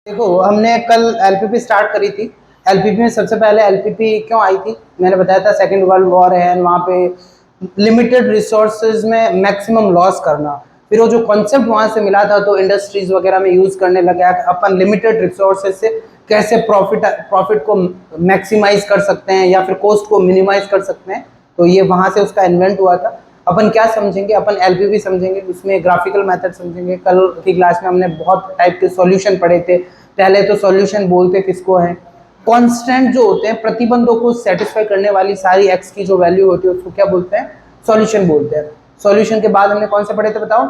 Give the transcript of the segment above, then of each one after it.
देखो हमने कल एलपीपी स्टार्ट करी थी। एलपीपी में सबसे पहले एलपीपी क्यों आई थी, मैंने बताया था सेकेंड वर्ल्ड वॉर है, वहाँ पे लिमिटेड रिसोर्सेज में मैक्सिमम लॉस करना। फिर वो जो कॉन्सेप्ट वहाँ से मिला था तो इंडस्ट्रीज वगैरह में यूज करने लगा कि अपन लिमिटेड रिसोर्सेज से कैसे प्रॉफिट को मैक्सिमाइज कर सकते हैं या फिर कॉस्ट को मिनिमाइज कर सकते हैं। तो ये वहाँ से उसका इन्वेंट हुआ था। अपन क्या समझेंगे, अपन एलपीपी समझेंगे, उसमें ग्राफिकल मेथड समझेंगे। कल की क्लास में हमने बहुत टाइप के सॉल्यूशन पढ़े थे। पहले तो सॉल्यूशन बोलते किसको है, कांस्टेंट जो होते हैं, प्रतिबंधों को सेटिस्फाई करने वाली सारी एक्स की जो वैल्यू होती है उसको क्या बोलते हैं, सॉल्यूशन बोलते हैं। सॉल्यूशन के बाद हमने कौन से पढ़े थे बताओ,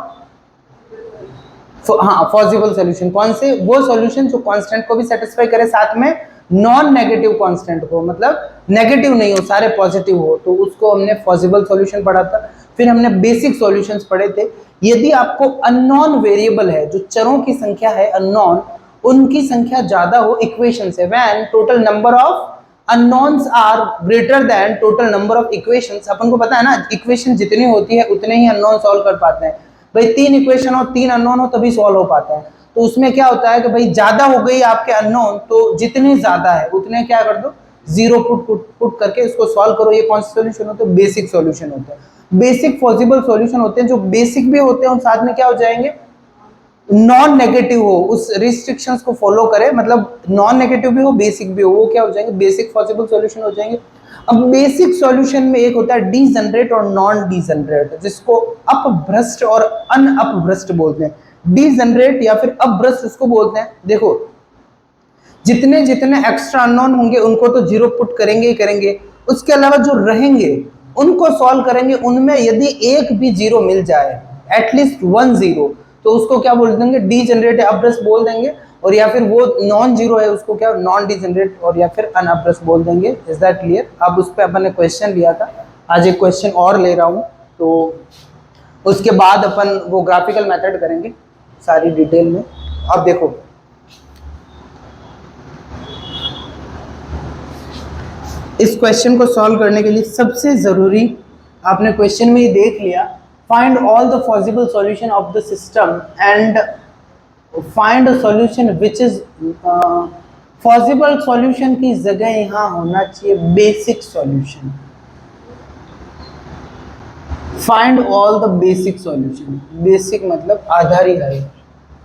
हाँ पॉसिबल सॉल्यूशन। कौन से, वो सॉल्यूशन जो कांस्टेंट को भी सेटिस्फाई करे, साथ में नॉन नेगेटिव कांस्टेंट को, मतलब नेगेटिव नहीं हो, सारे पॉजिटिव हो, तो उसको हमने पॉसिबल सॉल्यूशन पढ़ा था। फिर हमने बेसिक सॉल्यूशंस पढ़े थे। यदि आपको अननोन वेरिएबल है, जो चरों की संख्या है अननोन, उनकी संख्या ज्यादा हो इक्वेशन से, when total number of unknowns are greater than total number of equations. अपन को पता है ना, इक्वेशन जितनी होती है उतने ही अननोन सॉल्व कर पाते हैं। भाई 3 इक्वेशन और 3 अननोन हो तभी सॉल्व हो पाता है। तो उसमें क्या होता है कि भाई ज्यादा हो गई आपके अननोन, तो जितने ज्यादा है उतने क्या कर दो, जीरो पुट करके इसको सॉल्व करो। ये कौन सा सॉल्यूशन होता है, बेसिक सॉल्यूशन होता है। बेसिक पॉसिबल सॉल्यूशन होते हैं जो बेसिक भी होते हैं और साथ में क्या हो जाएंगे, नॉन नेगेटिव हो, उस रिस्ट्रिक्शंस को फॉलो करे, मतलब नॉन नेगेटिव भी हो बेसिक भी हो, वो क्या हो जाएंगे, बेसिक पॉसिबल सॉल्यूशन हो जाएंगे। अब बेसिक सॉल्यूशन में एक होता है डीजनरेट और नॉन डीजनरेट, जिसको अपभ्रष्ट और अन अपभ्रष्ट बोलते हैं। डीजनरेट या फिर अपभ्रष्ट इसको बोलते हैं। देखो जितने जितने एक्स्ट्रा अननोन होंगे उनको तो जीरो पुट करेंगे ही करेंगे, उसके अलावा जो रहेंगे उनको सॉल्व करेंगे। उनमें यदि एक भी जीरो मिल जाए, एटलीस्ट 1 जीरो, तो उसको क्या बोल देंगे, डीजनरेट अपभ्रष्ट बोल देंगे। और या फिर वो नॉन जीरो है उसको क्या, नॉन डीजनरेट और या फिर अनअपभ्रष्ट बोल देंगे। Is that clear. अब उस पर अपन ने क्वेश्चन लिया था, आज एक क्वेश्चन और ले रहा हूँ, तो उसके बाद अपन वो ग्राफिकल मेथड करेंगे सारी डिटेल में। अब देखो इस क्वेश्चन को सॉल्व करने के लिए सबसे जरूरी, आपने क्वेश्चन में ही देख लिया, find all the possible solution of the system and find a solution which is possible solution की जगह यहां होना चाहिए basic solution. Find all the basic solution, basic मतलब आधारी हल।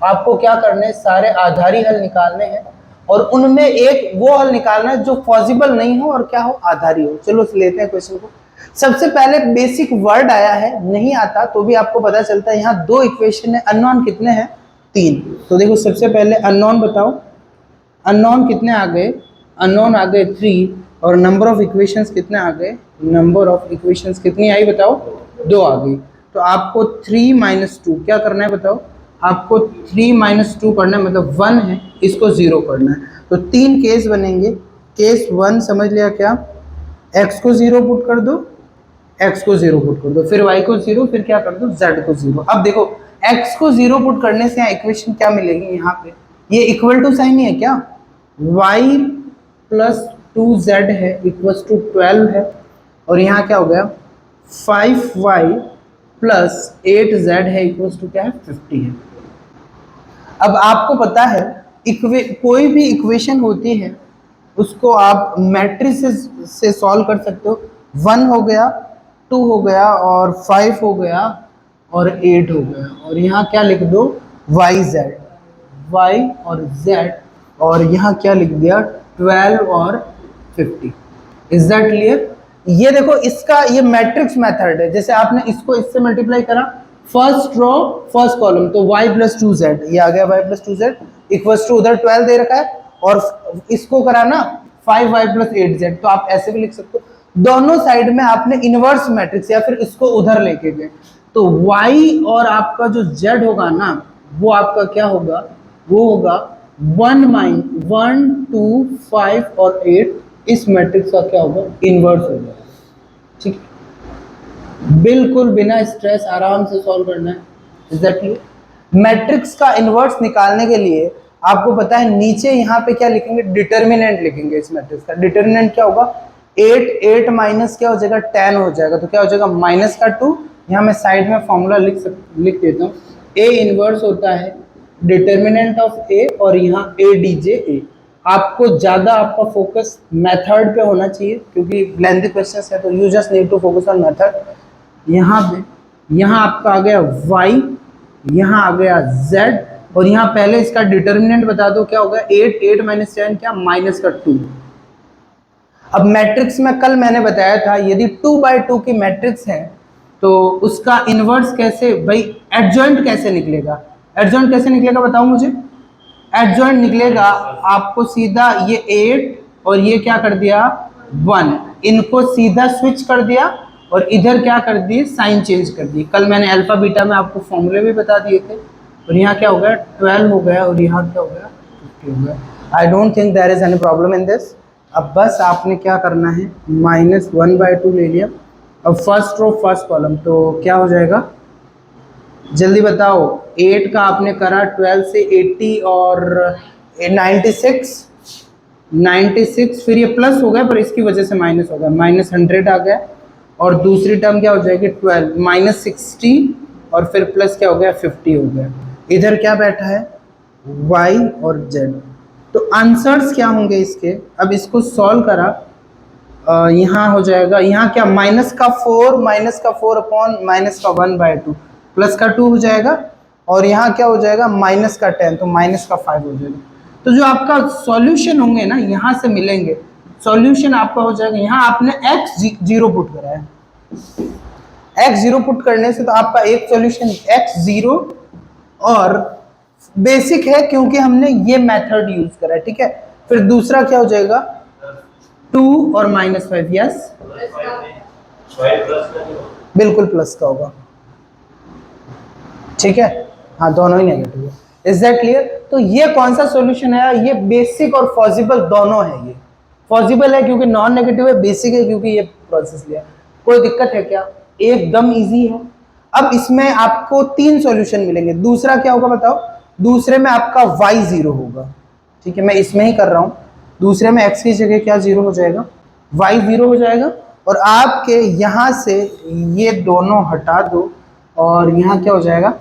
आपको क्या करना है, सारे आधारी हल निकालने हैं और उनमें एक वो हल निकालना है जो पॉसिबल नहीं हो और क्या हो, आधारी हो। चलो लेते हैं क्वेश्चन को। सबसे पहले बेसिक वर्ड आया है, नहीं आता तो भी आपको पता चलता है। यहाँ 2 इक्वेशन है, अननोन कितने हैं, 3। तो देखो सबसे पहले अननोन बताओ, अननोन कितने आ गए, अननोन आ गए 3। और नंबर ऑफ इक्वेशंस कितने आ गए, नंबर ऑफ इक्वेशंस कितनी आई बताओ, 2 आ गई। तो आपको 3 - 2 क्या करना है बताओ, आपको 3 - 2 करना है, मतलब 1 है, इसको 0 करना है। तो 3 केस बनेंगे। केस 1 समझ लिया क्या, x को 0 पुट कर दो, x को 0 पुट कर दो, फिर y को 0, फिर क्या कर दो, z को 0। अब देखो x को 0 पुट करने से यहाँ इक्वेशन क्या मिलेगी, यहाँ पे ये इक्वल टू साइन ही है क्या, y + 2z है इक्वल टू 12 है। और यहाँ क्या हो गया, 5y + 8z है इक्वल टू क्या है, 50 है। अब आपको पता है कोई भी इक्वेशन होती है उसको आप मैट्रिसेस से सॉल्व कर सकते हो। 1 हो गया, 2 हो गया और 5 हो गया और 8 हो गया। और यहाँ क्या लिख दो, YZ, Y और Z, और यहाँ क्या लिख दिया, 12 और 50। Is that clear. ये देखो इसका ये मैट्रिक्स मेथड है, जैसे आपने इसको इससे मल्टीप्लाई करा, फर्स्ट रो फर्स्ट कॉलम, तो y + 2z, ये आ गया y + 2z इक्वल्स टू, उधर 12 दे रखा है और इसको करा ना 5y + 8z, तो आप ऐसे भी लिख सकते हो। दोनों साइड में आपने इनवर्स मैट्रिक्स या फिर इसको उधर लेके गए, तो y और आपका जो z होगा ना, वो आपका क्या होगा, वो होगा 1 2 5 और 8। इस मैट्रिक्स का क्या होगा, इनवर्स होगा। ठीक है, बिल्कुल बिना स्ट्रेस आराम से सॉल्व करना है। Is that clear. मैट्रिक्स का इनवर्स निकालने के लिए आपको पता है नीचे यहाँ पे क्या लिखेंगे, डिटर्मिनेंट लिखेंगे। इस मैट्रिक्स का डिटर्मिनेंट क्या होगा, 8 माइनस क्या हो जाएगा, 10 हो जाएगा। तो क्या हो जाएगा, -2। यहाँ मैं साइड में फॉर्मूला लिख देता हूँ। ए इनवर्स होता है डिटर्मिनेंट ऑफ ए और यहाँ ए डी जे ए। आपको ज़्यादा आपका फोकस मेथड पे होना चाहिए क्योंकि लेंथी क्वेश्चन है, तो you just need to focus on method. यहाँ पे यहाँ आपका आ गया y, यहाँ आ गया z, और यहाँ पहले इसका डिटर्मिनेंट बता दो क्या होगा, 8, 8 माइनस 7 क्या, माइनस का 2। अब मैट्रिक्स में कल मैंने बताया था यदि 2/2 की मैट्रिक्स है तो उसका इनवर्स कैसे, भाई एडजॉइंट कैसे निकलेगा, एडजॉइंट कैसे निकलेगा बताओ मुझे। एडजॉइंट निकलेगा आपको सीधा ये 8 और ये क्या कर दिया 1, इनको सीधा स्विच कर दिया और इधर क्या कर दिए, साइन चेंज कर दी। कल मैंने अल्फा बीटा में आपको फॉर्मूले भी बता दिए थे। और यहाँ क्या हो गया 12 हो गया और यहाँ क्या हो गया 50 हो गया। I don't think there is any problem in this. अब बस आपने क्या करना है, -1/2 ले लिया। अब फर्स्ट रो फर्स्ट कॉलम, तो क्या हो जाएगा जल्दी बताओ। 8 का आपने करा 12 से 80 और 96, फिर ये प्लस हो गया पर इसकी वजह से माइनस हो गया, -100 आ गया। और दूसरी टर्म क्या हो जाएगी 12 -60 और फिर प्लस क्या हो गया 50 हो गया। इधर क्या बैठा है y और z। तो आंसर्स क्या होंगे इसके, अब इसको सॉल्व करा, यहाँ हो जाएगा, यहाँ क्या -4 अपॉन -1/2 प्लस का 2 हो जाएगा, और यहाँ क्या हो जाएगा -10 तो -5 हो जाएगा। तो जो आपका सॉल्यूशन होंगे ना यहाँ से मिलेंगे, सॉल्यूशन आपका हो जाएगा, यहाँ आपने x0 पुट करा है, x0 पुट करने से तो आपका एक सॉल्यूशन x0 और बेसिक है क्योंकि हमने ये मेथड यूज करा है, ठीक है। फिर दूसरा क्या हो जाएगा 2 और -5, यस बिल्कुल प्लस का होगा, ठीक है, हाँ दोनों ही नेगेटिव है। Is that clear. तो ये कौन सा सॉल्यूशन है, ये बेसिक और पॉसिबल दोनों है। ये पॉसिबल है क्योंकि नॉन नेगेटिव है, बेसिक है क्योंकि ये प्रोसेस लिया। कोई दिक्कत है क्या, एकदम इजी है। अब इसमें आपको 3 सॉल्यूशन मिलेंगे। दूसरा क्या होगा बताओ, दूसरे में आपका y0 होगा, ठीक है, मैं इसमें ही कर रहा हूँ। दूसरे में x की जगह क्या 0 हो जाएगा, y0 हो जाएगा। और आपके यहाँ से ये दोनों हटा दो और यहाँ क्या हो जाएगा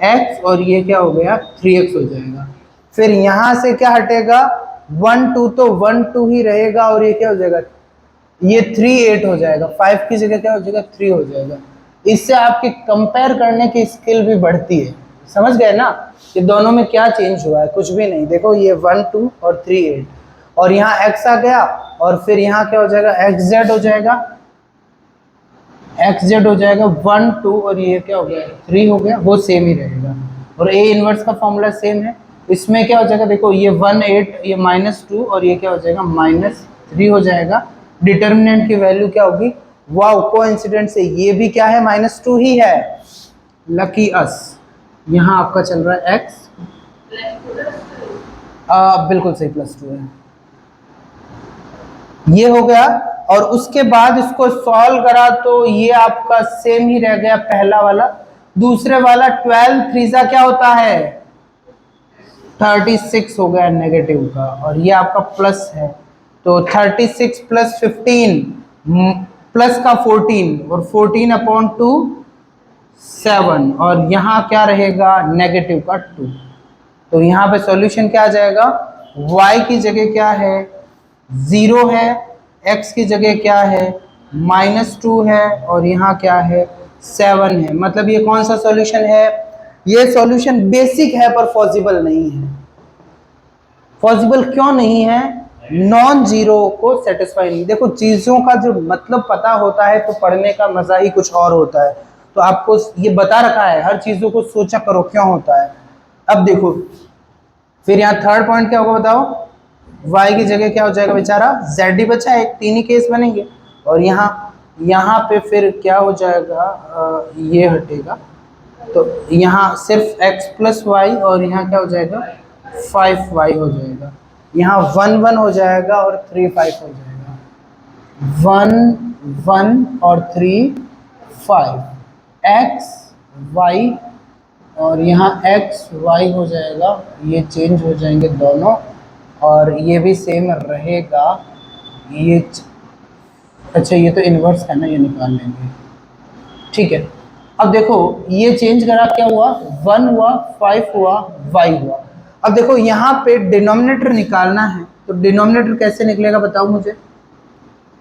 x, और ये क्या हो गया 3x हो जाएगा। फिर यहाँ से क्या हटेगा 1 2, तो 1 2 ही रहेगा, और ये क्या हो जाएगा, ये 3 8 हो जाएगा। 5 की जगह क्या हो जाएगा 3 हो जाएगा। इससे आपकी कंपेयर करने की स्किल भी बढ़ती है। समझ गए ना, ये दोनों में क्या चेंज हुआ है, कुछ भी नहीं। देखो ये 1 2 और 3 8, और यहाँ x आ गया, और फिर यहाँ क्या हो जाएगा xz हो जाएगा, xz हो जाएगा 1 2, और ये क्या हो गया 3 हो गया, वो सेम ही रहेगा। और a इनवर्स का फॉर्मूला सेम है। इसमें क्या हो जाएगा, देखो ये 1 8, ये -2, और ये क्या हो जाएगा -3 हो जाएगा। डिटर्मिनेंट की वैल्यू क्या होगी, वाओ कोइंसिडेंट से ये भी क्या है -2 ही है, लकी अस। यहाँ आपका चल रहा है x, बिल्कुल सही +2 है, ये हो गया। और उसके बाद इसको सॉल्व करा तो ये आपका सेम ही रह गया पहला वाला। दूसरे वाला 12 3 क्या होता है 36 हो गया नेगेटिव का, और ये आपका प्लस है, तो 36 + 15 प्लस का 14, और 14/2 7, और यहाँ क्या रहेगा नेगेटिव का 2। तो यहाँ पे सॉल्यूशन क्या आ जाएगा, y की जगह क्या है 0 है, x की जगह क्या है -2 है, और यहाँ क्या है 7 है। मतलब ये कौन सा सॉल्यूशन है, ये सॉल्यूशन बेसिक है पर पॉसिबल नहीं है। पॉसिबल क्यों नहीं है, नॉन जीरो को सेटिस्फाई नहीं। देखो चीज़ों का जो मतलब पता होता है तो पढ़ने का मज़ा ही कुछ और होता है। तो आपको ये बता रखा है, हर चीज़ों को सोचा करो क्यों होता है। अब देखो फिर यहाँ थर्ड पॉइंट क्या होगा बताओ, y की जगह क्या हो जाएगा बेचारा z ही बचा है, 3 ही केस बनेंगे। और यहाँ पे फिर क्या हो जाएगा, ये हटेगा, तो यहाँ सिर्फ x + y, और यहाँ क्या हो जाएगा 5y हो जाएगा। यहाँ 1 1 हो जाएगा और 3 5 हो जाएगा, 1 1 और 3 5, x y, और यहाँ x y हो जाएगा, ये चेंज हो जाएंगे दोनों, और ये भी सेम रहेगा। ये अच्छा ये तो इन्वर्स है ना, ये निकाल लेंगे, ठीक है। अब देखो ये चेंज करा, क्या हुआ, 1 हुआ, 5 हुआ, y हुआ। अब देखो यहाँ पे डिनोमिनेटर निकालना है, तो डिनोमिनेटर कैसे निकलेगा बताओ मुझे।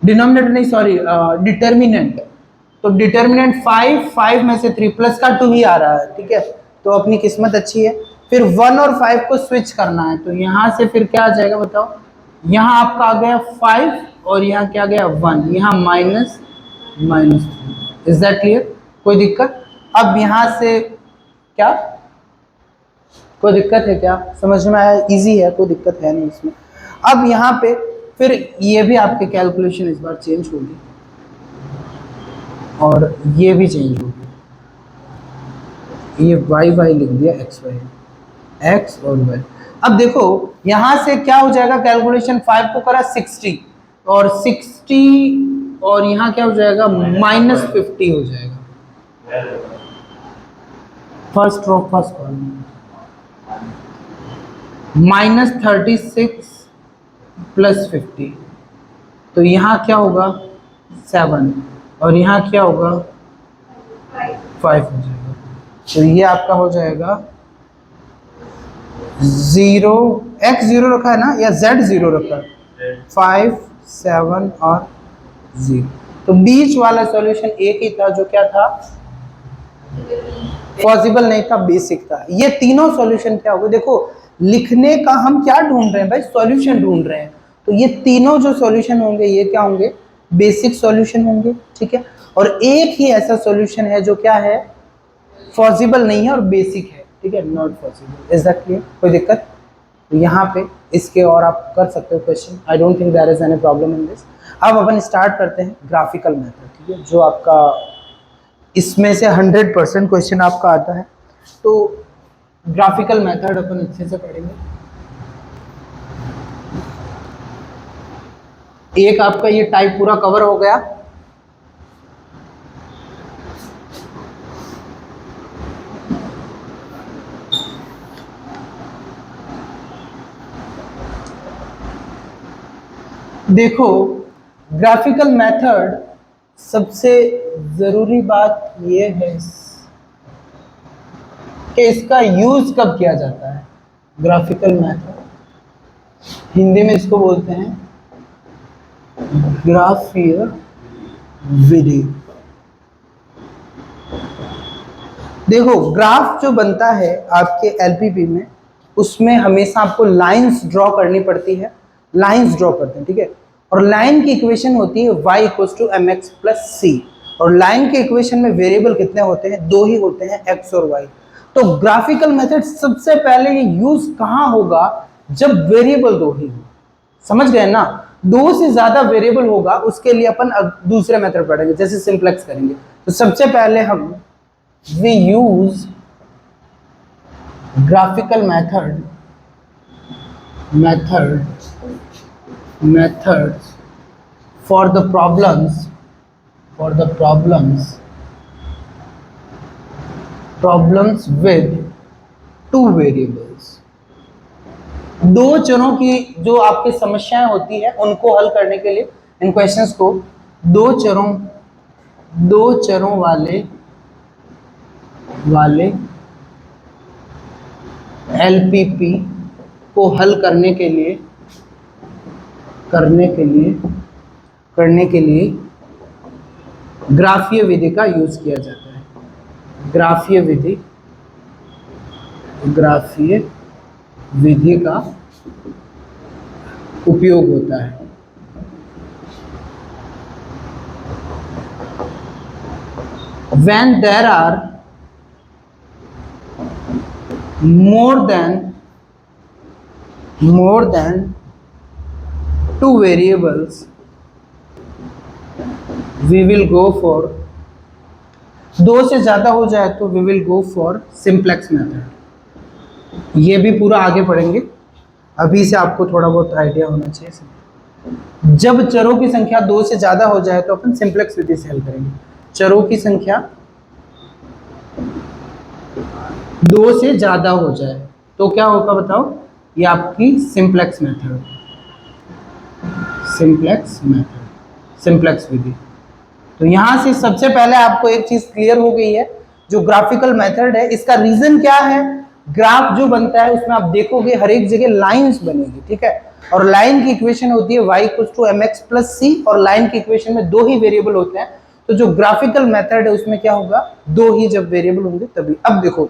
डिनोमिनेटर नहीं, सॉरी, डिटर्मिनेंट। तो डिटर्मिनेंट 5 में से 3 प्लस का 2 ही आ रहा है, ठीक है, तो अपनी किस्मत अच्छी है। फिर 1 और 5 को स्विच करना है, तो यहाँ से फिर क्या आ जाएगा बताओ, यहाँ आपका आ गया 5 और यहाँ क्या गया 1, यहाँ minus minus 3। Is that clear, कोई दिक्कत। अब यहाँ से क्या, कोई दिक्कत है क्या, समझ में आया, इजी है, कोई दिक्कत है नहीं इसमें। अब यहाँ पे फिर ये भी आपके कैलकुलेशन इस बार चेंज होगी और ये भी चेंज होगी, ये y लिख दिया, x और y। अब देखो यहाँ से क्या हो जाएगा, कैलकुलेशन 5 को करा 60 और 60 और यहाँ क्या हो जाएगा -50 हो जाएगा, फर्स्ट रो फर्स्ट कॉलम, -36 + 50, तो यहाँ क्या होगा 7 और यहाँ क्या होगा 5 हो जाएगा। तो ये आपका हो जाएगा 0, x 0 रखा है ना, या z 0 रखा है, 5 7 और 0। तो बीच वाला सॉल्यूशन एक ही था, जो क्या था, पॉसिबल नहीं था, बेसिक था। ये तीनों सॉल्यूशन क्या होगा, देखो लिखने का हम क्या ढूंढ रहे हैं भाई, सॉल्यूशन ढूंढ रहे हैं, तो ये तीनों जो सॉल्यूशन होंगे ये क्या होंगे, बेसिक सॉल्यूशन होंगे, ठीक है। और एक ही ऐसा सॉल्यूशन है जो क्या है, पॉसिबल नहीं है और बेसिक है, ठीक है, not possible. Is that clear, कोई दिक्कत। तो यहाँ पे इसके और आप कर सकते हो question, I don't think there is any problem in this. अब अपन स्टार्ट करते हैं ग्राफिकल मेथड, ठीक है, जो आपका इसमें से 100% क्वेश्चन आपका आता है। तो ग्राफिकल मेथड अपन अच्छे से पढ़ेंगे। एक आपका ये टाइप पूरा कवर हो गया। देखो ग्राफिकल मेथड, सबसे जरूरी बात ये है कि इसका यूज कब किया जाता है। ग्राफिकल मेथड हिंदी में इसको बोलते हैं ग्राफीय विधि। देखो ग्राफ जो बनता है आपके एलपीपी में, उसमें हमेशा आपको लाइंस ड्रॉ करनी पड़ती है, लाइंस ड्रॉ करते हैं, ठीक है। और लाइन की इक्वेशन होती है y = mx + c, और लाइन के इक्वेशन में वेरिएबल कितने होते हैं, 2 ही होते हैं, x और y। तो ग्राफिकल मेथड सबसे पहले ये यूज कहाँ होगा, जब वेरिएबल 2 ही हो, समझ गए ना। 2 से ज्यादा वेरिएबल होगा उसके लिए अपन दूसरे मेथड पढ़ेंगे, जैसे सिंप्लेक्स करेंगे। तो सबसे पहले हम we use graphical methods for the problems with 2 variables। 2 चरों की जो आपकी समस्याएं होती है उनको हल करने के लिए, इन क्वेश्चंस को 2 चरों वाले एलपीपी को हल करने के लिए ग्राफीय विधि का यूज किया जाता है। ग्राफीय विधि का उपयोग होता है। When there are more than 2 variables, we will go for, 2 से ज्यादा हो जाए तो we will go for simplex method। ये भी पूरा आगे पढ़ेंगे, अभी से आपको थोड़ा बहुत आइडिया होना चाहिए। जब चरों की संख्या 2 से ज्यादा हो जाए तो अपन सिंप्लेक्स विधि से हल करेंगे। चरों की संख्या 2 से ज्यादा हो जाए तो क्या होगा बताओ, ये आपकी सिंप्लेक्स विधि। तो यहां से सबसे पहले आपको एक चीज क्लियर हो गई है जो ग्राफिकल मेथड है इसका रीजन क्या है, ग्राफ जो बनता है उसमें आप देखोगे हर एक जगह लाइंस बनेगी, ठीक है, और लाइन की इक्वेशन होती है y = mx + c, और लाइन की इक्वेशन में दो ही वेरिएबल होते हैं, तो जो ग्राफिकल मेथड है उसमें क्या होगा, दो ही जब वेरिएबल होंगे तभी। अब देखो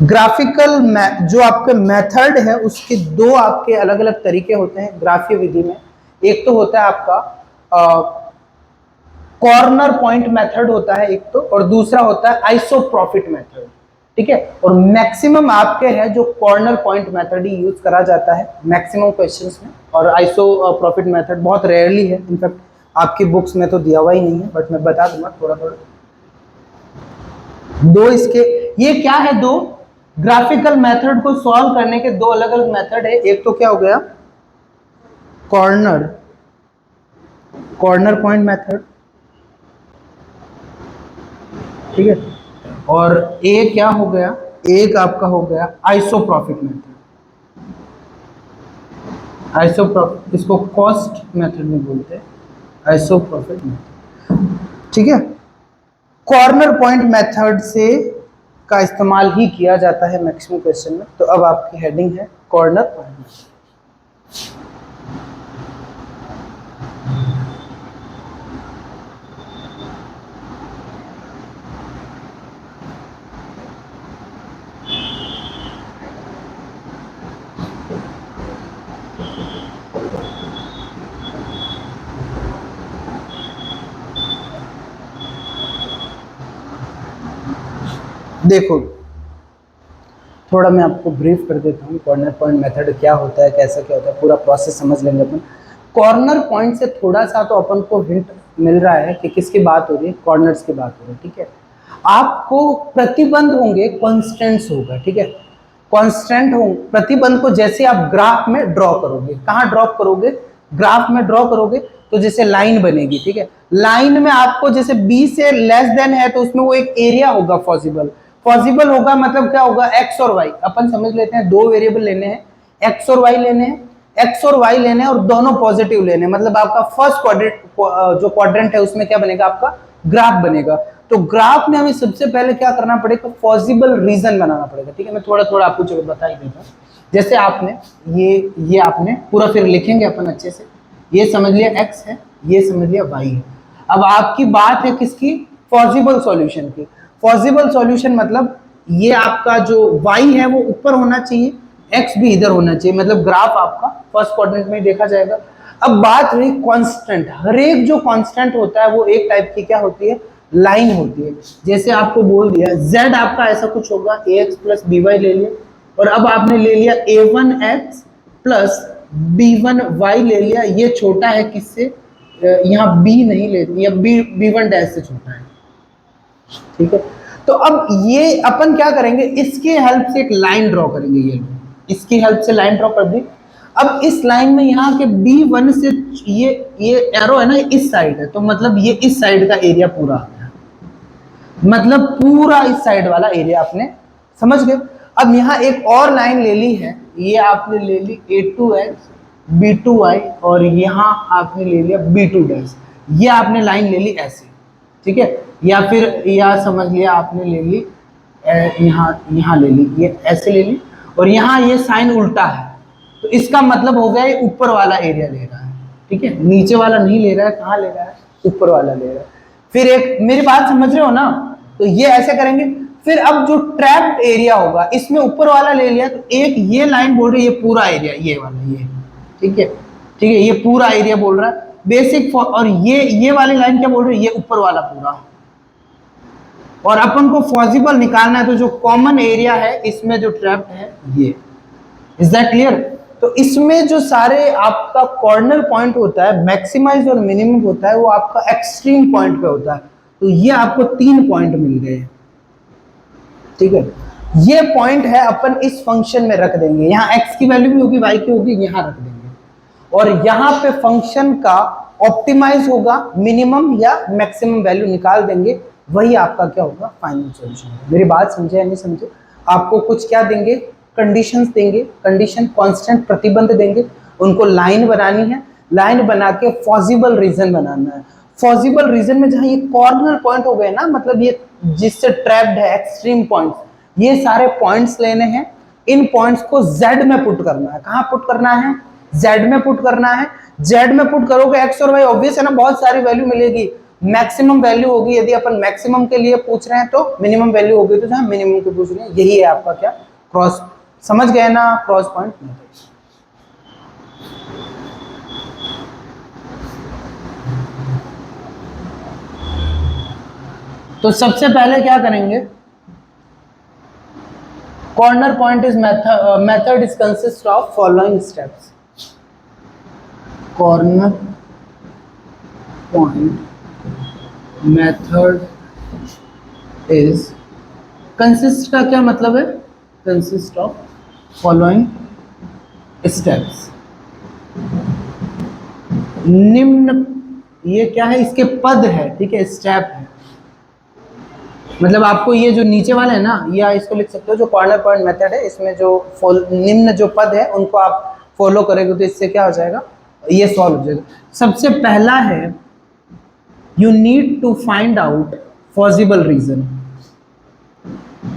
ग्राफिकल जो आपके मेथड है उसके दो आपके अलग अलग तरीके होते हैं ग्राफीय विधि में। एक तो होता है आपका कॉर्नर पॉइंट मेथड होता है एक तो, और दूसरा होता है आइसोप्रोफिट मेथड, ठीक है, और मैक्सिमम आपके है जो कॉर्नर पॉइंट मेथड ही यूज करा जाता है मैक्सिमम क्वेश्चंस में, और आइसोप्रोफिट मेथड बहुत रेयरली है, इनफैक्ट आपकी बुक्स में तो दिया हुआ ही नहीं है, बट मैं बता दूंगा थोड़ा थोड़ा। दो इसके ये क्या है, दो ग्राफिकल मेथड को सॉल्व करने के दो अलग अलग मेथड है। एक तो क्या हो गया कॉर्नर पॉइंट मेथड, ठीक है, और एक क्या हो गया, एक आपका हो गया आइसोप्रोफिट मेथड। आइसोप्रोफिट इसको कॉस्ट मेथड में बोलते हैं, आइसोप्रोफिट मेथड, ठीक है। कॉर्नर पॉइंट मेथड से का इस्तेमाल ही किया जाता है मैक्सिमम क्वेश्चन में। तो अब आपकी हेडिंग है कॉर्नर पॉइंट मेथड। देखो थोड़ा मैं आपको ब्रीफ कर देता हूँ कॉर्नर पॉइंट मेथड क्या होता है, कैसा क्या होता है, पूरा प्रोसेस समझ लेंगे अपन। कॉर्नर पॉइंट से थोड़ा सा तो अपन को हिंट मिल रहा है कि किसकी बात हो रही है, कॉर्नर्स की बात हो रही है, ठीक है। आपको प्रतिबंध होंगे, कॉन्स्टेंट्स होगा, ठीक है, कॉन्स्टेंट हो प्रतिबंध को जैसे आप ग्राफ में ड्रॉ करोगे, कहाँ ड्रॉ करोगे, ग्राफ में ड्रॉ करोगे तो जैसे लाइन बनेगी, ठीक है, लाइन में आपको जैसे b से लेस देन है तो उसमें वो एक एरिया होगा पॉसिबल होगा, मतलब क्या होगा, x और y, अपन समझ लेते हैं दो वेरिएबल लेने हैं, x और y लेने हैं, x और y लेने हैं और दोनों पॉजिटिव लेने हैं, मतलब आपका फर्स्ट क्वाड्रेंट जो क्वाड्रेंट है उसमें क्या बनेगा, आपका ग्राफ बनेगा। तो ग्राफ में हमें सबसे पहले क्या करना पड़ेगा, पॉसिबल रीजन बनाना पड़ेगा, ठीक है। मैं थोड़ा थोड़ा आपको चलो बता ही देता हूँ। जैसे आपने ये आपने पूरा फिर लिखेंगे अपन अच्छे से, ये समझ लिया x है, ये समझ लिया y है। अब आपकी बात है किसकी, पॉसिबल सॉल्यूशन की। पॉसिबल सॉल्यूशन मतलब ये आपका जो y है वो ऊपर होना चाहिए, x भी इधर होना चाहिए, मतलब ग्राफ आपका फर्स्ट क्वाड्रेंट में देखा जाएगा। अब बात रही कांस्टेंट, हर एक जो कांस्टेंट होता है वो एक टाइप की क्या होती है, लाइन होती है। जैसे आपको बोल दिया z आपका ऐसा कुछ होगा, ax + by ले लिया, और अब आपने ले लिया a1x + b1y ले लिया, ये छोटा है किससे, यहाँ b नहीं लेती, या b1 डैश से छोटा है, ठीक है। तो अब ये अपन क्या करेंगे, इसके हेल्प से एक लाइन ड्रॉ करेंगे, ये इसकी हेल्प से लाइन ड्रॉ कर दी। अब इस लाइन में यहाँ के b1 से ये एरो है ना, इस साइड है, तो मतलब ये इस साइड का एरिया पूरा आ गया, मतलब पूरा इस साइड वाला एरिया आपने समझ गए। अब यहाँ एक और लाइन ले ली है, ये आपने ले ली a2x b2y, और यहाँ आपने ले लिया b2 डैश, ये आपने लाइन ले ली ऐसे, ठीक है, या फिर या समझ लिया आपने ले ली यहाँ ले ली, ये ऐसे ले ली, और यहाँ ये साइन उल्टा है, तो इसका मतलब हो गया ये ऊपर वाला एरिया ले रहा है, ठीक है, नीचे वाला नहीं ले रहा है, कहाँ ले रहा है, ऊपर वाला ले रहा है। फिर एक मेरी बात समझ रहे हो ना, तो ये ऐसे करेंगे। फिर अब जो ट्रैप्ड एरिया होगा इसमें ऊपर वाला ले लिया, तो एक ये लाइन बोल रही है ये पूरा एरिया, ये वाला ये, ठीक है, ये पूरा एरिया बोल रहा है बेसिक, और ये वाली लाइन क्या बोल रही है, ये ऊपर वाला पूरा। और अपन को पॉसिबल निकालना है, तो जो कॉमन एरिया है इसमें जो ट्रैप्ड है ये, इज दैट क्लियर। तो इसमें जो सारे आपका कॉर्नर पॉइंट होता है, मैक्सिमाइज और मिनिमम होता है, वो आपका एक्सट्रीम पॉइंट पे होता है। तो ये आपको 3 पॉइंट मिल गए, ठीक है। ये पॉइंट है अपन इस फंक्शन में रख देंगे, यहाँ x की वैल्यू भी होगी, y की होगी, यहाँ रख देंगे, और यहाँ पे फंक्शन का ऑप्टिमाइज होगा, मिनिमम या मैक्सिमम वैल्यू निकाल देंगे, वही आपका क्या होगा, फाइनल सॉल्यूशन। मेरी बात समझे या नहीं समझे। आपको कुछ क्या देंगे, कंडीशंस देंगे, कंडीशन कांस्टेंट प्रतिबंध देंगे, उनको लाइन बनानी है, लाइन बना के पॉसिबल रीजन बनाना है। पॉसिबल रीजन में जहां ये कॉर्नर पॉइंट हो गए ना, मतलब ये जिससे ट्रैप्ड है एक्सट्रीम पॉइंट्स, ये सारे पॉइंट्स लेने हैं, इन पॉइंट्स को z में पुट करना है। कहां पुट करना है? z में पुट करना है। z में पुट करोगे x और y ऑब्वियस है ना, बहुत सारी वैल्यू मिलेगी, मैक्सिमम वैल्यू होगी। यदि अपन मैक्सिमम के लिए पूछ रहे हैं तो मिनिमम वैल्यू होगी, तो जहां मिनिमम के पूछ रहे हैं, यही है आपका क्या, क्रॉस। समझ गए ना क्रॉस पॉइंट मेथड। तो सबसे पहले क्या करेंगे, corner point is method is consist of following steps. Corner point method is consist का क्या मतलब है, कंसिस्ट ऑफ फॉलोइंग स्टेप्स। निम्न, ये क्या है, इसके पद है, ठीक है, स्टेप है। मतलब आपको ये जो नीचे वाले है ना, या इसको लिख सकते हो जो कॉर्नर पॉइंट मेथड है, इसमें जो निम्न जो पद है उनको आप फॉलो करेंगे तो इससे क्या हो जाएगा, ये सॉल्व हो जाएगा। सबसे पहला है, you need to find out possible region.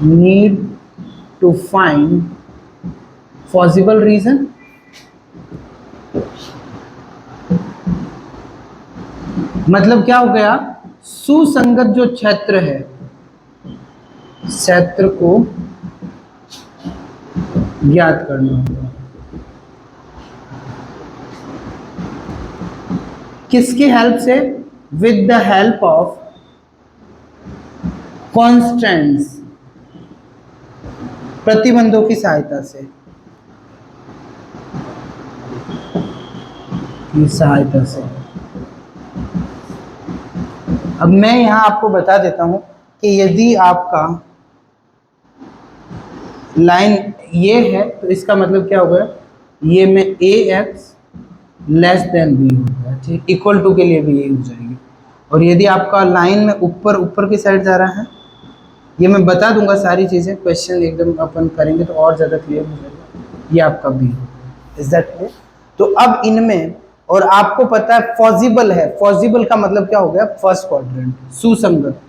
Need to find possible region. मतलब क्या हो गया, सुसंगत जो क्षेत्र है, क्षेत्र को ज्ञात करना होगा। किसकी हेल्प से? With the help of constants, प्रतिबंधों की सहायता से, अब मैं यहां आपको बता देता हूं कि यदि आपका लाइन ये है तो इसका मतलब क्या होगा, ये में ax लेस देन b होगा, ठीक, इक्वल टू के लिए भी ये हो जाएगी। और यदि आपका लाइन में ऊपर ऊपर की साइड जा रहा है, ये मैं बता दूंगा सारी चीजें, क्वेश्चन एकदम अपन करेंगे तो और ज्यादा क्लियर हो जाएगा। ये आपका b होगा, इज दैट क्लियर? तो अब इनमें, और आपको पता है पॉसिबल है, पॉसिबल का मतलब क्या हो गया, फर्स्ट क्वाड्रेंट, सुसंगत।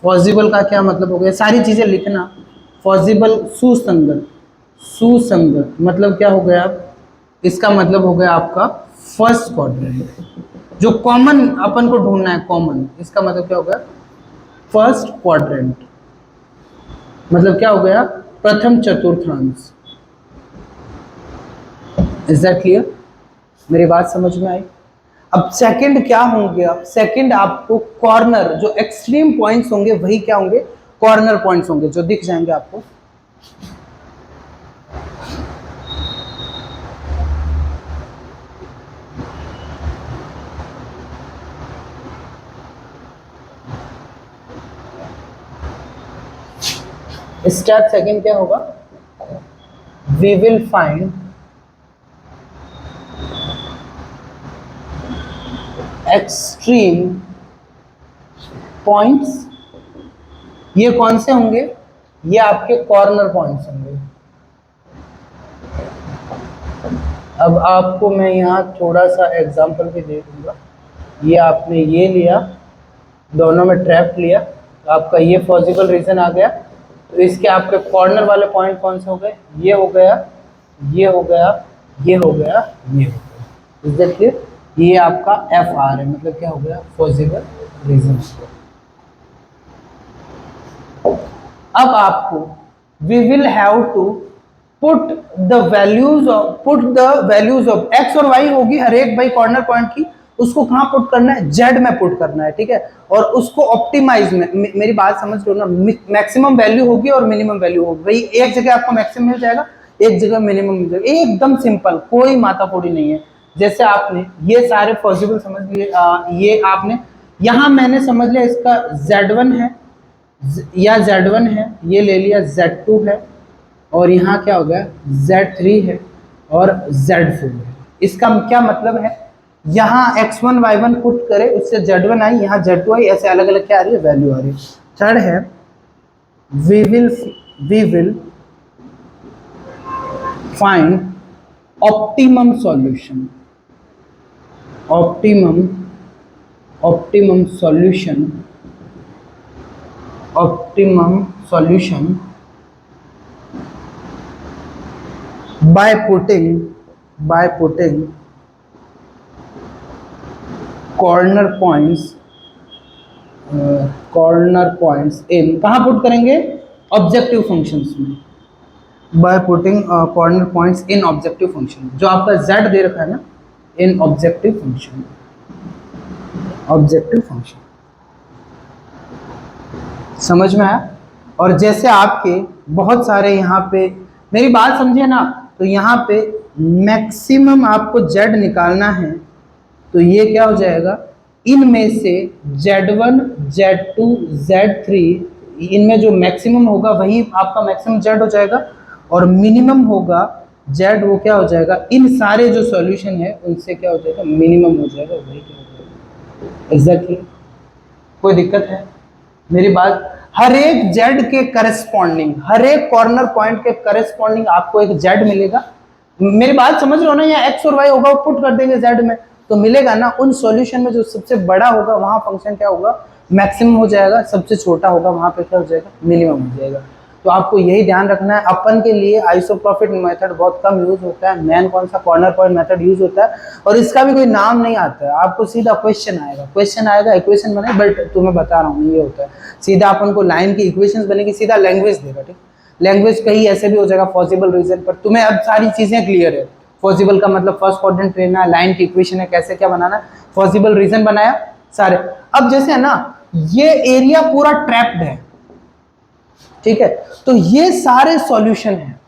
पॉसिबल का क्या मतलब हो गया, सारी चीजें लिखना, पॉसिबल सुसंगत, सुसंगत मतलब क्या हो गया, इसका मतलब हो गया आपका फर्स्ट क्वाड्रेंट। जो कॉमन अपन को ढूंढना है, कॉमन, इसका मतलब क्या हो गया, फर्स्ट क्वाड्रेंट। मतलब क्या हो गया, प्रथम चतुर्थांश। Is that clear? मेरी बात समझ में आई? अब सेकंड क्या होंगे, अब सेकंड आपको कॉर्नर, जो एक्सट्रीम पॉइंट्स होंगे वही क्या होंगे, कॉर्नर पॉइंट्स होंगे, जो दिख जाएंगे आपको। स्टेप सेकंड क्या होगा, we will find extreme points. ये कौन से होंगे, ये आपके कॉर्नर पॉइंट्स होंगे। अब आपको मैं यहाँ थोड़ा सा एग्जांपल भी दे दूंगा। ये आपने ये लिया, दोनों में ट्रैप लिया, तो आपका ये पॉसिबल रीजन आ गया। तो इसके आपके कॉर्नर वाले पॉइंट कौन से हो गए, ये हो गया, ये हो गया, ये हो गया, ये हो गया। Is that clear? ये आपका एफ आर है, मतलब क्या हो गया, पॉसिबल रीजन। अब आपको we will have to put the values of x और वाई होगी हर एक भाई कॉर्नर पॉइंट की, उसको कहां पुट करना है, जेड में पुट करना है, ठीक है। और उसको ऑप्टिमाइज में, मेरी बात समझ लो ना, मैक्सिमम वैल्यू होगी और मिनिमम वैल्यू होगी भाई, एक जगह आपको मैक्सिमम मिल जाएगा, एक जगह मिनिमम मिल जाएगा, एकदम सिंपल, कोई मातापोड़ी नहीं है। जैसे आपने ये सारे पॉसिबल समझ लिए, ये आपने यहां मैंने समझ लिया इसका Z1 है या Z1 है, ये ले लिया Z2 है, और यहाँ क्या हो गया Z3 है और Z4 है। इसका क्या मतलब है, यहाँ x1 y1 पुट करे, उससे Z1 आई, यहाँ Z2 आई, ऐसे अलग अलग क्या आ रही है, वैल्यू आ रही है। थर्ड है, we will find optimum solution, optimum optimum solution, optimum solution by putting corner points in, कहाँ पुट करेंगे, ऑब्जेक्टिव फंक्शंस में, by putting corner points in objective function, जो आपका z दे रखा है ना, in objective function, objective function, समझ में आया। और जैसे आपके बहुत सारे यहाँ पे, मेरी बात समझिए ना, तो यहाँ पे मैक्सिमम आपको z निकालना है, तो ये क्या हो जाएगा, इनमें से Z1 Z2 Z3, इनमें जो मैक्सिमम होगा वही आपका मैक्सिमम Z हो जाएगा, और मिनिमम होगा Z, वो क्या हो जाएगा, इन सारे जो सॉल्यूशन है उनसे क्या हो जाएगा, मिनिमम हो जाएगा, वही क्या हो जाएगा एग्जैक्टली। कोई दिक्कत है मेरी बात, हर एक Z के करस्पॉन्डिंग, हर एक कॉर्नर पॉइंट के करस्पॉन्डिंग आपको एक Z मिलेगा। मेरी बात समझ रहे हो ना, या x और y होगा, पुट कर देंगे Z में तो मिलेगा ना। उन सॉल्यूशन में जो सबसे बड़ा होगा वहां फंक्शन क्या होगा, मैक्सिमम हो जाएगा, सबसे छोटा होगा वहां पे क्या हो जाएगा, मिनिमम हो जाएगा। तो आपको यही ध्यान रखना है। अपन के लिए आइसोप्रोफिट मेथड बहुत कम यूज होता है, मेन कौन सा, कॉर्नर पॉइंट मेथड यूज होता है, और इसका भी कोई नाम नहीं आता है। आपको सीधा क्वेश्चन आएगा, इक्वेशन बने, बट तुम्हें बता रहा हूँ ये होता है, सीधा अपन को लाइन की इक्वेशन बनेगी, सीधा लैंग्वेज देगा, ठीक। लैंग्वेज कहीं ऐसे भी हो जाएगा पॉसिबल रीजन पर, तुम्हें अब सारी चीजें क्लियर है। पॉसिबल का मतलब फर्स्ट क्वाड्रेंट लेना है, लाइन की इक्वेशन है, कैसे क्या बनाना, पॉसिबल रीजन बनाया सारे। अब जैसे है ना, ये एरिया पूरा ट्रैप्ड है, ठीक है, तो ये सारे सॉल्यूशन है,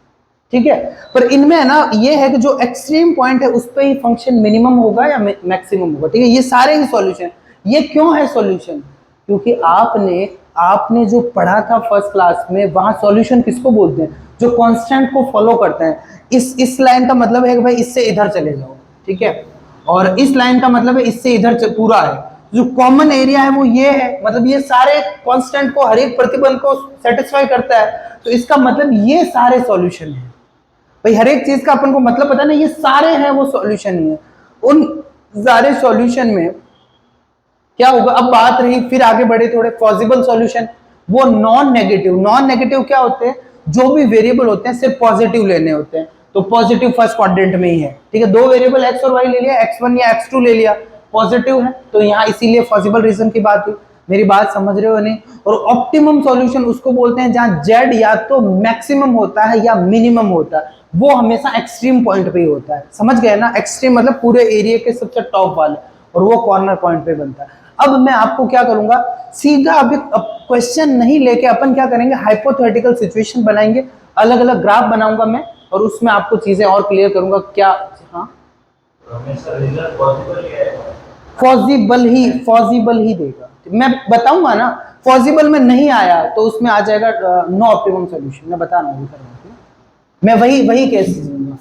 ठीक है, पर इनमें है ना ये है कि जो एक्सट्रीम पॉइंट है उस पे ही फंक्शन मिनिमम होगा या मैक्सिमम होगा, ठीक है। ये सारे ही सॉल्यूशन, ये क्यों है सॉल्यूशन, क्योंकि आपने जो पढ़ा था फर्स्ट क्लास में, वहां सॉल्यूशन किसको बोलते हैं, जो कांस्टेंट को फॉलो करते हैं। इस लाइन का मतलब है कि भाई इससे इधर चले जाओ, ठीक है, और इस लाइन का मतलब है इससे इधर पूरा है। जो कॉमन एरिया है वो ये है, मतलब ये सारे कांस्टेंट को, हर एक प्रतिबंध को सेटिस्फाई करता है, तो इसका मतलब ये सारे सॉल्यूशन है। भाई हर एक चीज का अपन को मतलब पता है ना, ये सारे हैं वो सॉल्यूशन ही है। उन सारे सॉल्यूशन में क्या होगा, अब बात रही, फिर आगे बढ़े थोड़े, पॉसिबल सॉल्यूशन, वो नॉन नेगेटिव क्या होते हैं, जो भी वेरिएबल होते हैं सिर्फ पॉजिटिव लेने होते हैं, तो पॉजिटिव फर्स्ट क्वाड्रेंट में ही है, ठीक है। दो वेरिएबल x और y ले लिया, x1 या x2 ले लिया, पॉजिटिव है, तो यहाँ इसीलिए पॉसिबल रीजन की बात हुई। मेरी बात समझ रहे हो नहीं। और ऑप्टिमम सॉल्यूशन उसको बोलते हैं जहां z या तो मैक्सिमम होता है या मिनिमम होता है, वो हमेशा एक्सट्रीम पॉइंट पे ही होता है, समझ गए ना। एक्सट्रीम मतलब पूरे एरिया के सबसे टॉप वाले, और वो कॉर्नर पॉइंट पे बनता है। अब मैं आपको क्या करूंगा, सीधा अभी क्वेश्चन नहीं लेके अपन क्या करेंगे, हाइपोथेटिकल सिचुएशन बनाएंगे, अलग अलग ग्राफ बनाऊंगा मैं, और उसमें आपको चीजें और क्लियर करूंगा क्या। हाँ, पॉसिबल ही देगा, मैं बताऊंगा ना। पॉसिबल में नहीं आया तो उसमें आ जाएगा नो ऑप्टिमम सॉल्यूशन, मैं बता रहा हूँ, मैं वही केस दूंगा।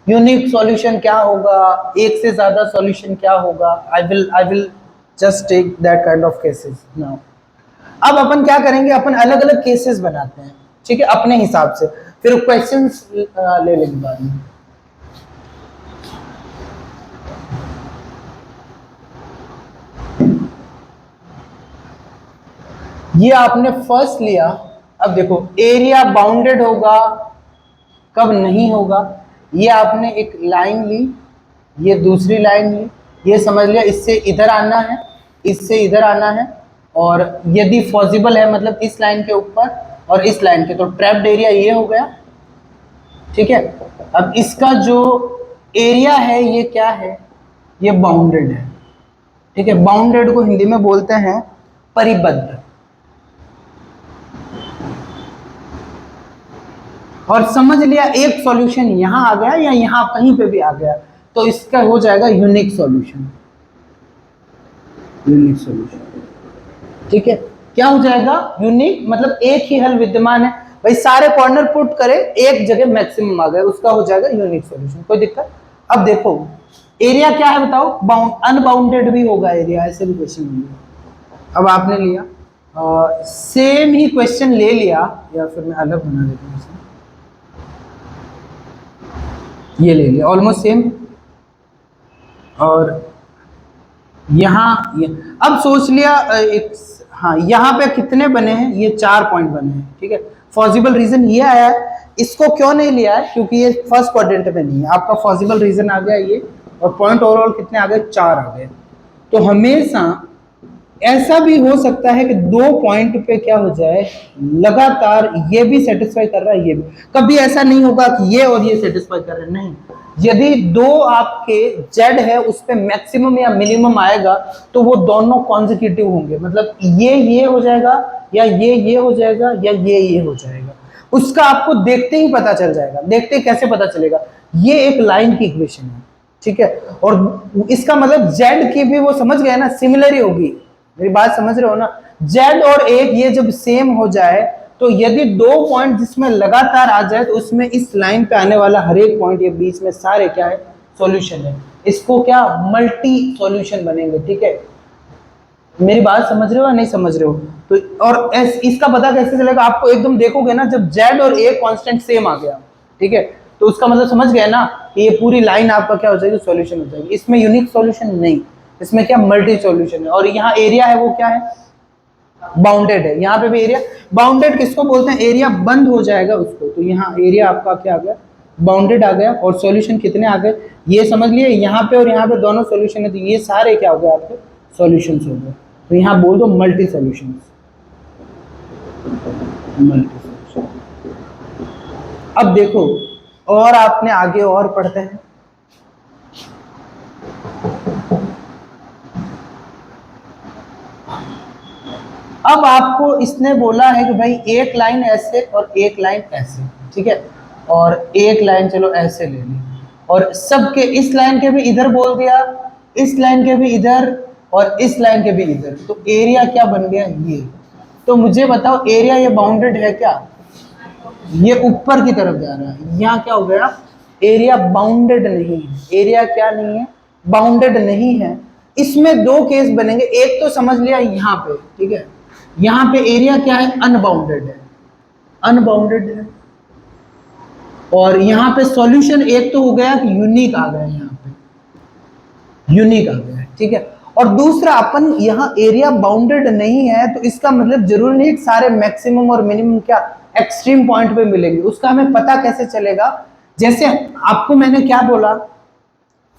यूनिक सॉल्यूशन क्या होगा, एक से ज्यादा सॉल्यूशन क्या होगा, I will just take that kind of cases now. अब अपन क्या करेंगे, अपन अलग अलग केसेस बनाते हैं, ठीक है, अपने हिसाब से, फिर क्वेश्चंस ले लेंगे बाद में। ये आपने फर्स्ट लिया, अब देखो एरिया बाउंडेड होगा कब नहीं होगा, ये आपने एक लाइन ली, ये दूसरी लाइन ली, ये समझ लिया इससे इधर आना है, इससे इधर आना है, और यदि पॉसिबल है मतलब इस लाइन के ऊपर और इस लाइन के, तो ट्रैप्ड एरिया ये हो गया, ठीक है। अब इसका जो एरिया है ये क्या है, ये बाउंडेड है, ठीक है। बाउंडेड को हिंदी में बोलते हैं परिबद्ध। और समझ लिया एक सॉल्यूशन यहां आ गया या यहां कहीं पे भी आ गया, तो इसका हो जाएगा यूनिक सॉल्यूशन, ठीक है। क्या हो जाएगा, यूनिक, मतलब एक ही हल विद्यमान है, भाई सारे कॉर्नर पुट करे, एक जगह मैक्सिमम आ गया, उसका हो जाएगा यूनिक सॉल्यूशन, कोई दिक्कत। अब देखो एरिया क्या है बताओ, अनबाउंडेड भी होगा एरिया, ऐसे भी क्वेश्चन होंगे। अब आपने लिया सेम ही क्वेश्चन ले लिया, या फिर मैं अलग बना देता हूँ, ये ले लिया ऑलमोस्ट सेम, और यहाँ ये, अब सोच लिया हाँ यहाँ पे कितने बने हैं, ये 4 पॉइंट बने हैं, ठीक है। पॉसिबल रीजन ये आया है, इसको क्यों नहीं लिया है, क्योंकि ये फर्स्ट क्वाड्रेंट में नहीं है। आपका पॉसिबल रीजन आ गया ये, और पॉइंट ओवरऑल कितने आ गए, 4 आ गए। तो हमेशा ऐसा भी हो सकता है कि 2 पॉइंट पे क्या हो जाए, लगातार ये भी सेटिस्फाई कर रहा है, ये भी। कभी ऐसा नहीं होगा कि ये और ये सेटिस्फाई कर रहे हैं, नहीं। यदि दो आपके जेड है उस पे मैक्सिमम या मिनिमम आएगा तो वो दोनों कॉन्जिक्यूटिव होंगे, मतलब ये हो जाएगा, या ये हो जाएगा, या ये हो जाएगा। उसका आपको देखते ही पता चल जाएगा। देखते ही कैसे पता चलेगा, ये एक लाइन की इक्वेशन है, ठीक है। और इसका मतलब जेड की भी वो समझ गए ना, सिमिलर ही होगी। मेरी बात समझ रहे हो ना, जेड और एक ये जब सेम हो जाए, तो यदि 2 पॉइंट जिसमें लगातार आ जाए, तो उसमें इस लाइन पे आने वाला हर एक पॉइंट, ये बीच में सारे क्या है, सॉल्यूशन है। इसको क्या, मल्टी सॉल्यूशन बनेंगे, ठीक है। मेरी बात समझ रहे हो या नहीं समझ रहे हो? तो और इसका पता कैसे चलेगा, आपको एकदम देखोगे ना, जब जेड और ए कांस्टेंट सेम आ गया, ठीक है, तो उसका मतलब समझ गए ना कि ये पूरी लाइन आपका क्या हो जाएगी, सॉल्यूशन हो जाएगी। इसमें यूनिक सॉल्यूशन नहीं, इसमें क्या, मल्टी सॉल्यूशन है। और यहाँ एरिया है वो क्या है, बाउंडेड है। यहाँ पे भी एरिया बाउंडेड किसको बोलते हैं, एरिया बंद हो जाएगा उसको। तो यहाँ एरिया आपका क्या आ गया, बाउंडेड आ गया। और सॉल्यूशन कितने आ गए, ये समझ लिए, यहाँ पे और यहाँ पे दोनों सॉल्यूशन है, तो ये सारे क्या हो गए आपके, सॉल्यूशंस हो गए। तो यहाँ बोल दो मल्टी सॉल्यूशंस, मल्टी सॉल्यूशन। अब देखो, और आपने आगे और पढ़ते हैं। अब आपको इसने बोला है कि भाई एक लाइन ऐसे और एक लाइन ऐसे, ठीक है, और एक लाइन चलो ऐसे ले ली, और सबके इस लाइन के भी इधर बोल दिया, इस लाइन के भी इधर, और इस लाइन के भी इधर। तो एरिया क्या बन गया, ये। तो मुझे बताओ, एरिया ये बाउंडेड है क्या, ये ऊपर की तरफ जा रहा है, यहाँ क्या हो गया, एरिया बाउंडेड नहीं है। एरिया क्या नहीं है, बाउंडेड नहीं है। इसमें 2 केस बनेंगे, एक तो समझ लिया यहाँ पे, ठीक है, यहाँ पे एरिया क्या है, अनबाउंडेड है, अनबाउंडेड है। और यहाँ पे सॉल्यूशन एक तो हो गया कि यूनिक आ गया, यहाँ पे यूनिक आ गया, ठीक है। और दूसरा, अपन यहाँ एरिया बाउंडेड नहीं है, तो इसका मतलब जरूरी नहीं सारे मैक्सिमम और मिनिमम क्या एक्सट्रीम पॉइंट पे मिलेंगे। उसका हमें पता कैसे चलेगा, जैसे आपको मैंने क्या बोला,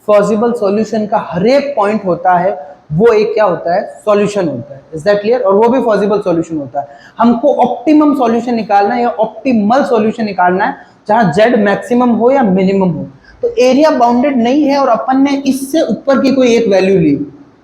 पॉसिबल सॉल्यूशन का हर एक पॉइंट होता है, वो एक क्या होता है, सॉल्यूशन होता है। Is that clear? और वो भी पॉसिबल सॉल्यूशन होता है। हमको ऑप्टिमम सॉल्यूशन निकालना है या ऑप्टिमल सॉल्यूशन निकालना है, जहां जेड मैक्सिमम हो या मिनिमम हो। तो एरिया बाउंडेड नहीं है और अपन ने इससे ऊपर की कोई एक वैल्यू ली,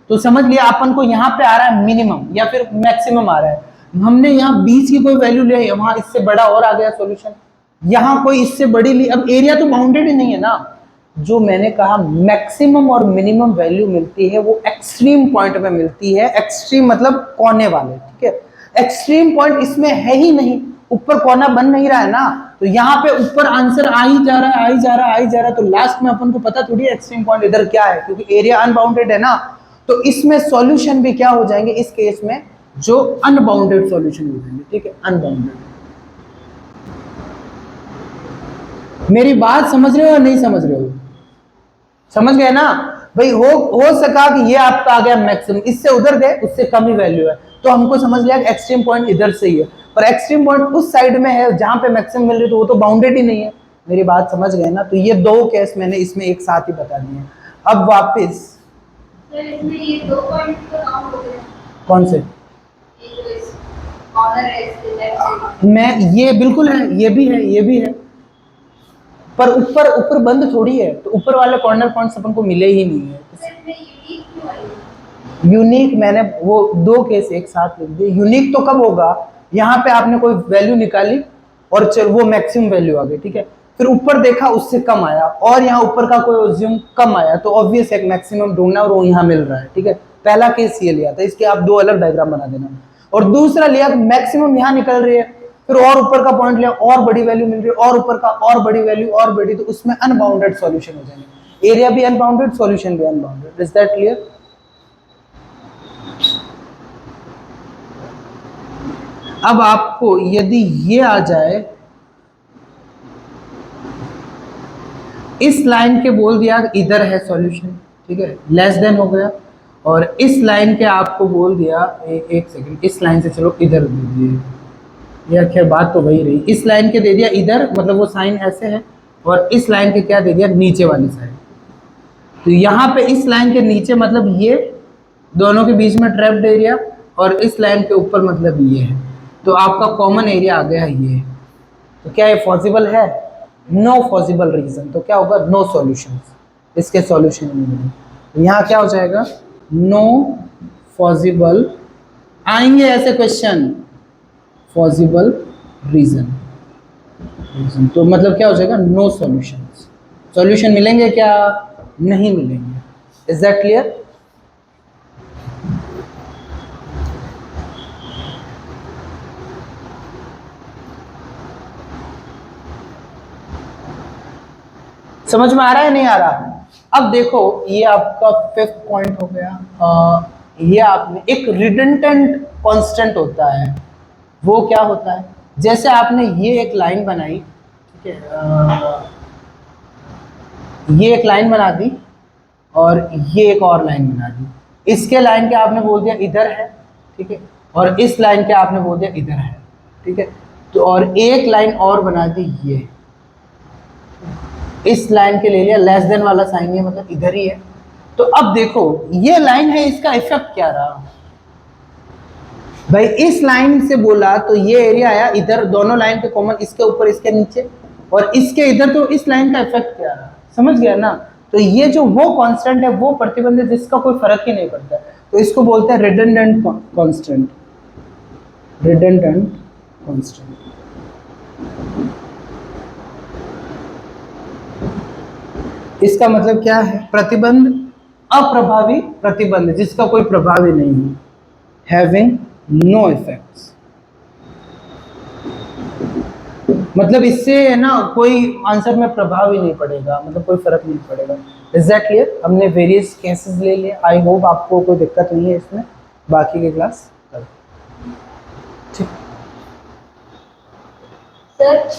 तो समझ लिया अपन को यहाँ पे आ रहा है मिनिमम या फिर मैक्सिमम आ रहा है। हमने यहाँ बीच की कोई वैल्यू ली, वहां इससे बड़ा और आ गया सॉल्यूशन, यहाँ कोई इससे बड़ी ली। अब एरिया तो बाउंडेड ही नहीं है ना। जो मैंने कहा मैक्सिमम और मिनिमम वैल्यू मिलती है वो एक्सट्रीम पॉइंट में मिलती है। एक्सट्रीम मतलब कोने वाले, ठीक है। एक्सट्रीम पॉइंट इसमें है ही नहीं, ऊपर कोना बन नहीं रहा है ना, तो यहाँ पे ऊपर आंसर आ ही जा रहा है, आ ही जा रहा है, आ ही जा रहा है। तो लास्ट में अपन को पता थोड़ी एक्सट्रीम पॉइंट इधर क्या है, क्योंकि एरिया अनबाउंडेड है ना। तो इसमें सॉल्यूशन भी क्या हो जाएंगे इस केस में, जो अनबाउंडेड सॉल्यूशन हो जाएंगे, ठीक है, अनबाउंडेड। मेरी बात समझ रहे हो या नहीं समझ रहे हो? समझ गए ना भाई। हो सका कि ये आपका आ गया मैक्सिमम, इससे उधर गए, उससे कम ही वैल्यू है, तो हमको समझ लिया कि एक्सट्रीम पॉइंट इधर से ही है। पर एक्सट्रीम पॉइंट उस साइड में है जहां पे मैक्सिमम मिल रही है, तो वो तो बाउंडेड ही नहीं है। मेरी बात समझ गए ना? तो ये 2 केस मैंने इसमें एक साथ ही बता दिए। अब वापस इसमें ये 2 पॉइंट तो काउंट हो गए, कौन से, मैं ये बिल्कुल है, ये भी है, ये भी है, पर ऊपर ऊपर बंद थोड़ी है, तो ऊपर वाले कॉर्नर पॉइंट्स अपन को मिले ही नहीं है। यूनिक मैंने वो 2 केस एक साथ लिख दिए। यूनिक तो कब होगा, यहाँ पे आपने कोई वैल्यू निकाली और चल वो मैक्सिमम वैल्यू आ गई, ठीक है, फिर ऊपर देखा उससे कम आया, और यहाँ ऊपर का कोई ऑब्ज्यूम कम आया, तो ऑब्वियस एक मैक्सिमम ढूंढना और वो यहाँ मिल रहा है, ठीक है। पहला केस ये लिया था, इसके आप 2 अलग डायग्राम बना देना। और दूसरा लिया मैक्सिमम यहाँ निकल रही है, फिर और ऊपर का पॉइंट लिया, और बड़ी वैल्यू मिल रही है, और ऊपर का और बड़ी वैल्यू और बड़ी, तो उसमें अनबाउंडेड सॉल्यूशन हो जाएंगे। एरिया भी अनबाउंडेड, सॉल्यूशन भी अनबाउंडेड। Is that clear? अब आपको यदि ये आ जाए, इस लाइन के बोल दिया इधर है सॉल्यूशन, ठीक है, लेस देन हो गया, और इस लाइन के आपको बोल दिया एक सेकंड, इस लाइन से चलो इधर दे दिए, या खैर बात तो वही रही, इस लाइन के दे दिया इधर, मतलब वो साइन ऐसे है, और इस लाइन के क्या दे दिया नीचे वाली साइड। तो यहाँ पे इस लाइन के नीचे मतलब ये दोनों के बीच में ट्रैप्ड एरिया, और इस लाइन के ऊपर मतलब ये है, तो आपका कॉमन एरिया आ गया ये। तो क्या ये पॉसिबल है? नो पॉसिबल रीजन, तो क्या होगा? नो सॉल्यूशन, इसके सॉल्यूशन नहीं मिलेंगे। तो यहाँ क्या हो जाएगा? नो पॉसिबल, आएंगे ऐसे क्वेश्चन, पॉसिबल रीजन, तो मतलब क्या हो जाएगा? No solution. सॉल्यूशन मिलेंगे क्या? नहीं मिलेंगे। Is that clear? समझ में आ रहा है नहीं आ रहा? अब देखो ये आपका 5th पॉइंट हो गया। ये आपने एक रिडंडेंट कांस्टेंट होता है, वो क्या होता है? जैसे आपने ये एक लाइन बनाई, ठीक है, ये एक लाइन बना दी और ये एक और लाइन बना दी, इसके लाइन के आपने बोल दिया इधर है, ठीक है, और इस लाइन के आपने बोल दिया इधर है, ठीक है, तो और एक लाइन और बना दी, ये इस लाइन के ले लिया लेस देन वाला साइन, ये मतलब इधर ही है। तो अब देखो ये लाइन है, इसका इफेक्ट क्या रहा भाई? इस लाइन से बोला तो ये एरिया आया इधर, दोनों लाइन के कॉमन, इसके ऊपर इसके नीचे, और इसके इधर, तो इस लाइन का इफेक्ट क्या रहा? समझ गया ना? तो ये जो वो कांस्टेंट है, वो प्रतिबंध है जिसका कोई फर्क ही नहीं पड़ता, तो इसको बोलते हैं रिडंडेंट कांस्टेंट, रिडंडेंट कांस्टेंट। इसका मतलब क्या है? प्रतिबंध, अप्रभावी प्रतिबंध, जिसका कोई प्रभाव ही नहीं है, हैविंग नो इफेक्ट्स। मतलब इससे है ना कोई आंसर में प्रभाव ही नहीं पड़ेगा, मतलब कोई फर्क नहीं पड़ेगा। Is that clear? हमने वेरियस केसेस ले लिए, आई होप आपको कोई दिक्कत नहीं है इसमें। बाकी की क्लास ठीक। सर